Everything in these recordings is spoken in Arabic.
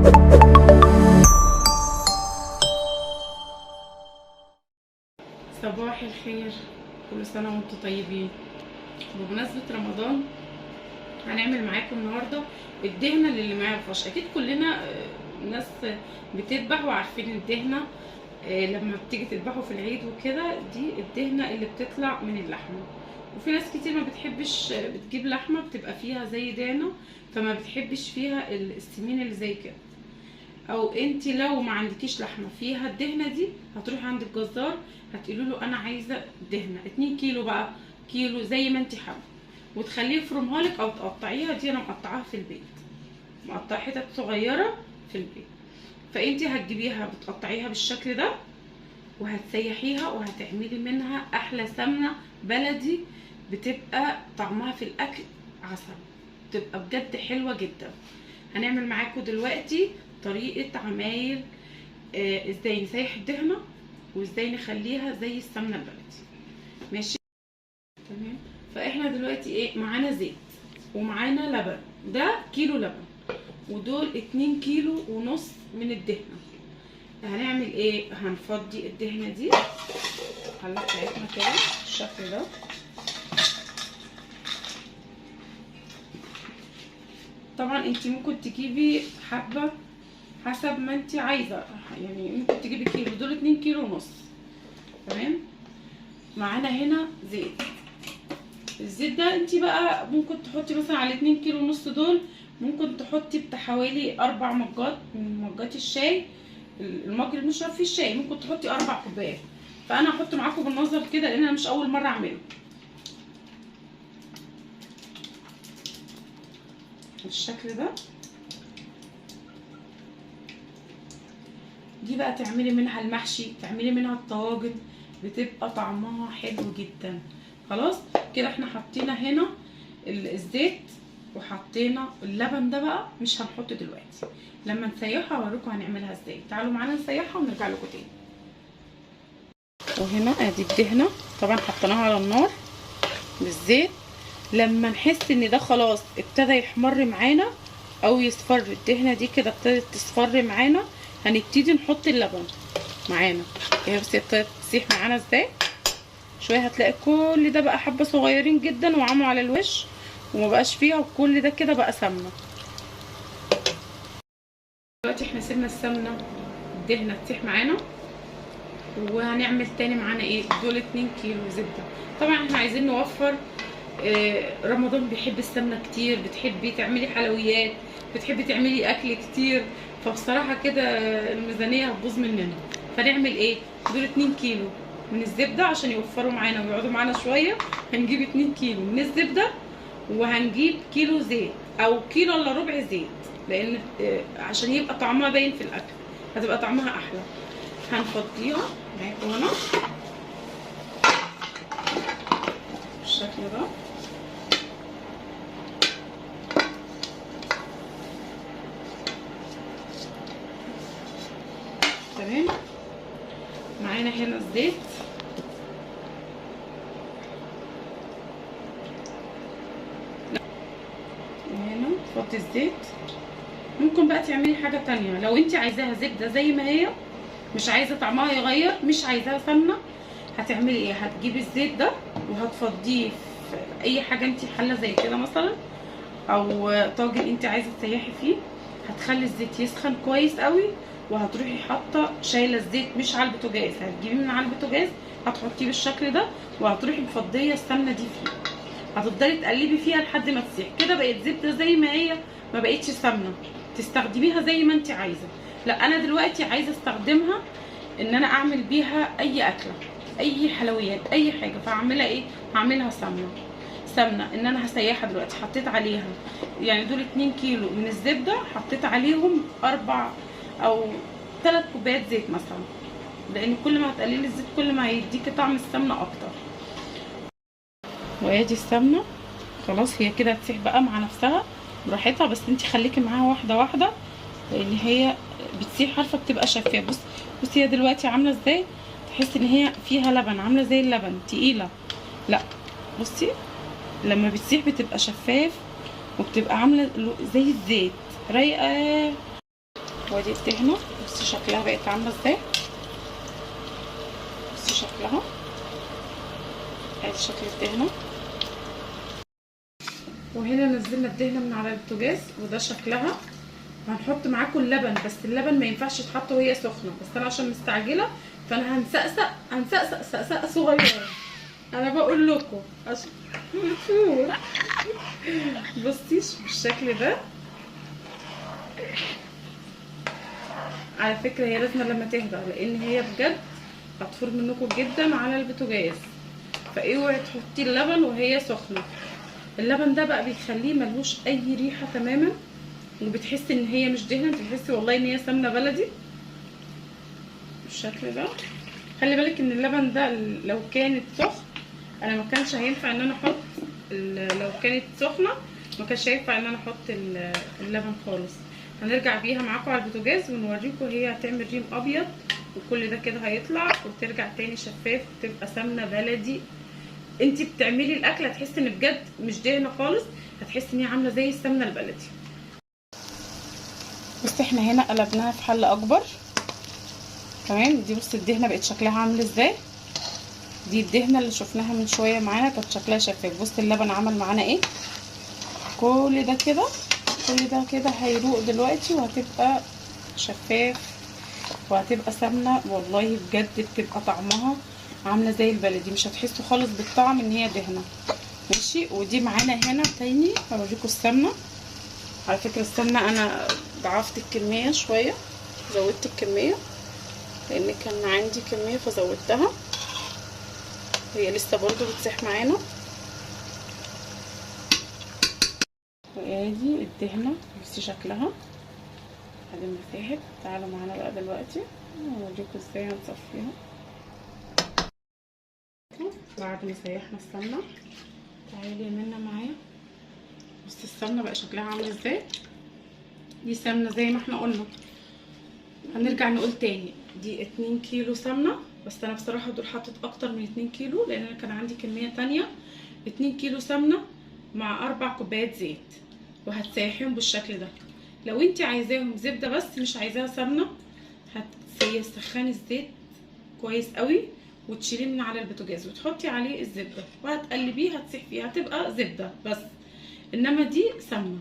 صباح الخير، كل سنة وانتم طيبين. بمناسبة رمضان هنعمل معاكم النهاردة الدهنة للي ما يعرفهاش. اكيد كلنا ناس بتذبح وعارفين الدهنة. لما بتيجي تذبحوا في العيد وكده، دي الدهنة اللي بتطلع من اللحمة. وفي ناس كتير ما بتحبش بتجيب لحمة بتبقى فيها زي دهنة، فما بتحبش فيها السمين اللي زي كده. او انت لو ما عندكيش لحمه فيها الدهنه دي، هتروحي عند الجزار هتقولي له انا عايزه دهنه 2 كيلو بقى، كيلو زي ما انت حابه، وتخليه يفرمها لك او تقطعيها. دي انا مقطعاها في البيت، مقطعه حتت صغيره في البيت. فانت هتجيبيها بتقطعيها بالشكل ده، وهتسيحيها وهتعملي منها احلى سمنه بلدي، بتبقى طعمها في الاكل عسل، بتبقى بجد حلوه جدا. هنعمل معاكم دلوقتي طريقه عمايل ازاي نسيح الدهنه وازاي نخليها زي السمنه البلدي. ماشي تمام. فاحنا دلوقتي ايه معانا؟ زيت ومعانا لبن. ده كيلو لبن، ودول 2 كيلو ونص من الدهنه. هنعمل ايه؟ هنفضي الدهنه دي الحله بتاعتنا كده بالشكل ده. طبعا انت ممكن تجيبي حبه حسب ما انت عايزه، يعني ممكن تجيبي كيلو، دول 2 كيلو ونص. تمام. معانا هنا زيت. الزيت ده انت بقى ممكن تحطي مثلا على 2 كيلو ونص دول، ممكن تحطي بتاع حوالي 4 مجات من مجات الشاي. المج اللي بنشرب فيه الشاي ممكن تحطي 4 كوبايات. فانا هحط معاكم بالنظر كده لان انا مش اول مره اعمله. بالشكل ده. دي بقى تعملي منها المحشي، تعملي منها الطواجن، بتبقى طعمها حلو جدا. خلاص كده احنا حطينا هنا الزيت وحطينا اللبن. ده بقى مش هنحطه دلوقتي، لما نسيحها هوريكم هنعملها ازاي. تعالوا معانا نسيحها ونرجع لكم تاني. وهنا ادي الدهنه طبعا حطيناها على النار بالزيت. لما نحس ان ده خلاص ابتدى يحمر معانا او يصفر، الدهنه دي كده ابتدت تصفر معانا، هنبتدي نحط اللبن معانا. اهي بصي ابتدت تسيح معانا ازاي. شويه هتلاقي كل ده بقى حبه صغيرين جدا وعموا على الوش وما بقاش فيها، وكل ده كده بقى سمنه. دلوقتي احنا سيبنا السمنه الدهنه تسيح معانا، وهنعمل تاني معانا ايه؟ دول 2 كيلو زبده. طبعا احنا عايزين نوفر. رمضان بيحب السمنه كتير، بتحبي تعملي حلويات، بتحبي تعملي اكل كتير، فبصراحه كده الميزانيه هتبوظ مننا. فنعمل ايه؟ دول 2 كيلو من الزبده عشان يوفروا معانا ويقعدوا معانا شويه. هنجيب 2 كيلو من الزبده، وهنجيب كيلو زيت او كيلو الا ربع زيت، لان عشان يبقى طعمها باين في الاكل، هتبقى طعمها احلى. هنفضيها معاكم هنا بالشكل ده. تمام. معانا هنا الزيت. وهنا تحطي الزيت. ممكن بقى تعملي حاجه تانية لو انت عايزاها زبده زي ما هي، مش عايزه طعمها يغير، مش عايزاها سمنه. هتعملي ايه؟ هتجيبي الزيت ده وهتفضيه في اي حاجه انت حله زي كده مثلا، او طاجن انت عايزه تسيحي فيه. هتخلي الزيت يسخن كويس قوي، وهتروحي حاطه شايله الزيت مش على البوتاجاز، هتجيبيه من على البوتاجاز هتحطيه بالشكل ده، وهتروحي مفضيه السمنه دي فيه. هتفضلي تقلبي فيها لحد ما تسيح كده، بقت زبده زي ما هي، ما بقتش سمنه. تستخدميها زي ما انت عايزه. لا انا دلوقتي عايزه استخدمها ان انا اعمل بيها اي اكله، اي حلويات، اي حاجه. فهعملها ايه؟ هعملها سمنه ان انا هسيحها دلوقتي. حطيت عليها يعني دول 2 كيلو من الزبده، حطيت عليهم 4 او 3 كوبايات زيت مثلا، لان كل ما هتقللي الزيت كل ما هيديكي طعم السمنه اكتر. وادي السمنه خلاص، هي كده هتسيح بقى مع نفسها براحتها، بس انت خليكي معاها واحده واحده لان هي بتسيح، عارفه بتبقى شفافه. بصي هي دلوقتي عامله ازاي، تحسي ان هي فيها لبن، عامله زي اللبن تقيله. لا بصي لما بتسيح بتبقى شفاف، وبتبقى عامله زي الزيت رايقه. وادي الدهنه. بصي شكلها بقت عامله ازاي، بصي شكلها، ادي شكل الدهنه. وهنا نزلنا الدهنه من على البوتاجاز وده شكلها. هنحط معاكم اللبن، بس اللبن ما ينفعش يتحط وهي سخنه، بس انا عشان مستعجله فانا هنسقسق سقسقه صغيره. انا بقول لكم عشان بصي بالشكل ده. على فكره هي لازم لما تهدى، لان هي بجد هتفور منكم جدا على البوتاجاز، فاوعي تحطي اللبن وهي سخنه. اللبن ده بقى بيخليه ملهوش اي ريحه تماما، وبتحسي ان هي مش دهنه، بتحسي والله ان هي سمنه بلدي بالشكل ده. خلي بالك ان اللبن ده لو كانت سخن انا ما كانش هينفع ان انا احط، لو كانت سخنه ما كانش هينفع ان انا احط اللبن خالص. هنرجع بيها معاكم على البوتاجاز ونوريكم هي هتعمل ريم ابيض، وكل ده كده هيطلع وترجع تاني شفاف وتبقى سمنه بلدي. انتي بتعملي الاكل هتحسي ان بجد مش دهنه خالص، هتحسي ان هي عامله زي السمنه البلدي. بس احنا هنا قلبناها في حله اكبر. تمام، دي بصي الدهنه بقت شكلها عامل ازاي. دي الدهنه اللي شفناها من شويه معانا كانت شكلها شفاف. بصي اللبن عمل معانا ايه، كل ده كده كل ده كده هيروق دلوقتي وهتبقى شفاف وهتبقى سمنه. والله بجد بتبقى طعمها عامله زي البلدي، مش هتحسوا خالص بالطعم ان هي دهنه. ماشي، ودي معانا هنا تاني هوريكم السمنه. على فكره السمنه انا ضعفت الكميه شويه، زودت الكميه لان كان عندي كميه فزودتها، هي لسه برضو بتسيح معانا. وادي الدهنه بصي شكلها بعد ما ساحت. تعالوا معانا بقى دلوقتي اوريكم ازاي هنصفيها. بعد ما سيحنا السمنه تعالي منا معايا. بصي السمنه بقى شكلها عامل ازاي. دي سمنه زي ما احنا قلنا. هنرجع نقول تاني، دي 2 كيلو سمنه، بس انا بصراحه دول حطيت اكتر من 2 كيلو لان انا كان عندي كميه تانية. 2 كيلو سمنه مع 4 كوبايات زيت، وهتسيحيهم بالشكل ده. لو انت عايزاهم زبده بس مش عايزاها سمنه، هتسخني الزيت كويس قوي وتشيليه من على البوتاجاز وتحطي عليه الزبده وهتقلبيه، هتسيح فيها هتبقى زبده بس. انما دي سمنه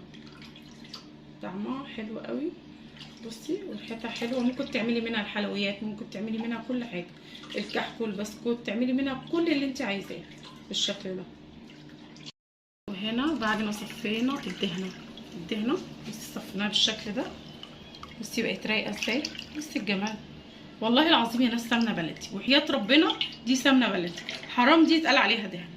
طعمها حلو قوي. بصي وريحتها حلوه، ممكن تعملي منها الحلويات، ممكن تعملي منها كل حاجه، الكحك والبسكوت، تعملي منها كل اللي انت عايزاه بالشكل ده. وهنا بعد ما صفينا الدهنه بصي صفيناها بالشكل ده. بصي بقت رايقه ازاي، بصي الجمال. والله العظيم يا ناس سمنه بلدي، وحياه ربنا دي سمنه بلدي، حرام دي يتقال عليها دهنه.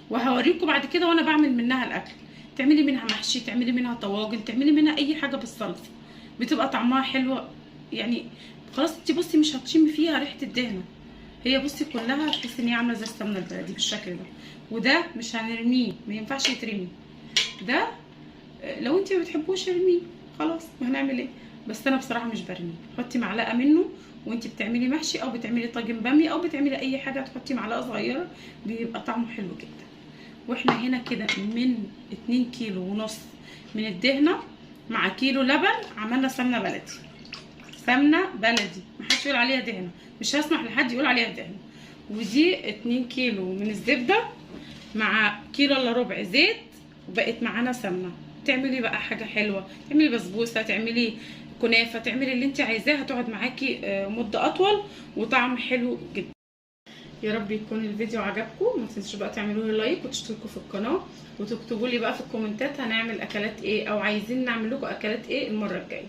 وهوريكم بعد كده وانا بعمل منها الاكل. تعملي منها محشي، تعملي منها طواجن، تعملي منها اي حاجه بالصلصه، بتبقى طعمها حلو يعني. خلاص انت بصي مش هتشمي فيها ريحه الدهنه، هي بصي كلها هتحسي ان هي عامله زي السمنه البلدي بالشكل ده. وده مش هنرميه، ما ينفعش يترمي ده، لو انت ما بتحبوش ارميه خلاص، ما هنعمل ايه. بس انا بصراحه مش برميه، حطي معلقه منه وانت بتعملي محشي او بتعملي طاجن باميه او بتعملي اي حاجه، تحطي معلقه صغيره بيبقى طعمه حلو جدا. واحنا هنا كده من 2 كيلو ونص من الدهنه مع كيلو لبن عملنا سمنه بلدي. سمنه بلدي محدش يقول عليها دهنه، مش هسمح لحد يقول عليها دهنه. ودي 2 كيلو من الزبده مع كيلو الا ربع زيت، وبقت معانا سمنه. تعملي بقى حاجه حلوه، تعملي بسبوسه، تعملي كنافه، تعملي اللي انت عايزاه، هتقعد معاكي مده اطول وطعم حلو جدا. يا رب يكون الفيديو عجبكم. ما تنسوش بقى تعملوا لي لايك وتشتركوا في القناه وتكتبوا لي بقى في الكومنتات هنعمل اكلات ايه او عايزين نعمل لكم اكلات ايه المره الجايه.